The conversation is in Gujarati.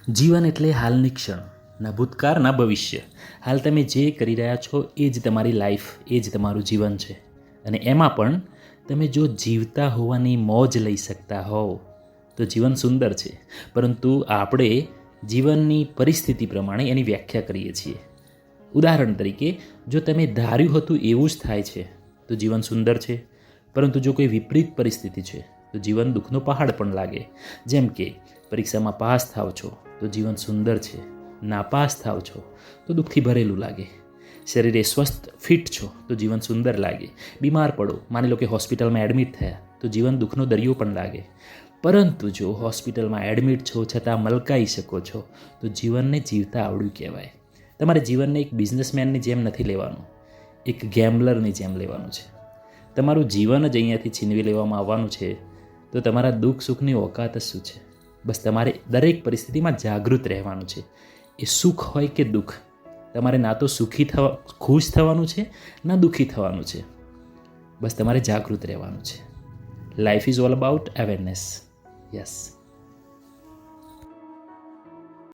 જીવન એટલે હાલની ક્ષણ, ના ભૂતકાળ ના ભવિષ્ય. હાલ તમે જે કરી રહ્યા છો એ જ તમારી લાઈફ, એ જ તમારું જીવન છે. અને એમાં પણ તમે જો જીવતા હોવાની મોજ લઈ શકતા હોવ તો જીવન સુંદર છે. પરંતુ આપણે જીવનની પરિસ્થિતિ પ્રમાણે એની વ્યાખ્યા કરીએ છીએ. ઉદાહરણ તરીકે, જો તમે ધાર્યું હતું એવું જ થાય છે તો જીવન સુંદર છે. પરંતુ જો કોઈ વિપરીત પરિસ્થિતિ છે તો જીવન દુઃખનો પહાડ પણ લાગે. જેમ કે પરીક્ષામાં પાસ થાવ છો તો જીવન સુંદર છે, નાપાસ થાવ છો તો દુઃખથી ભરેલું લાગે. શરીરે સ્વસ્થ ફિટ છો તો જીવન સુંદર લાગે. બીમાર પડો, માની લો કે હોસ્પિટલમાં એડમિટ થયા તો જીવન દુઃખનો દરિયો પણ લાગે. પરંતુ જો હોસ્પિટલમાં એડમિટ છો છતાં મલકાઈ શકો છો તો જીવનને જીવતા આવડ્યું કહેવાય. તમારે જીવનને એક બિઝનેસમેનની જેમ નથી લેવાનું, એક ગેમ્બલરની જેમ લેવાનું છે. તમારું જીવન જ અહીંયાથી છીનવી લેવામાં આવવાનું છે તો તમારા દુઃખ સુખની ઓકાત જ શું છે? બસ તમારે દરેક પરિસ્થિતિમાં જાગૃત રહેવાનું છે. એ સુખ હોય કે દુઃખ, તમારે ના તો ખુશ થવાનું છે ના દુઃખી થવાનું છે. બસ તમારે જાગૃત રહેવાનું છે. Life is all about awareness. Yes.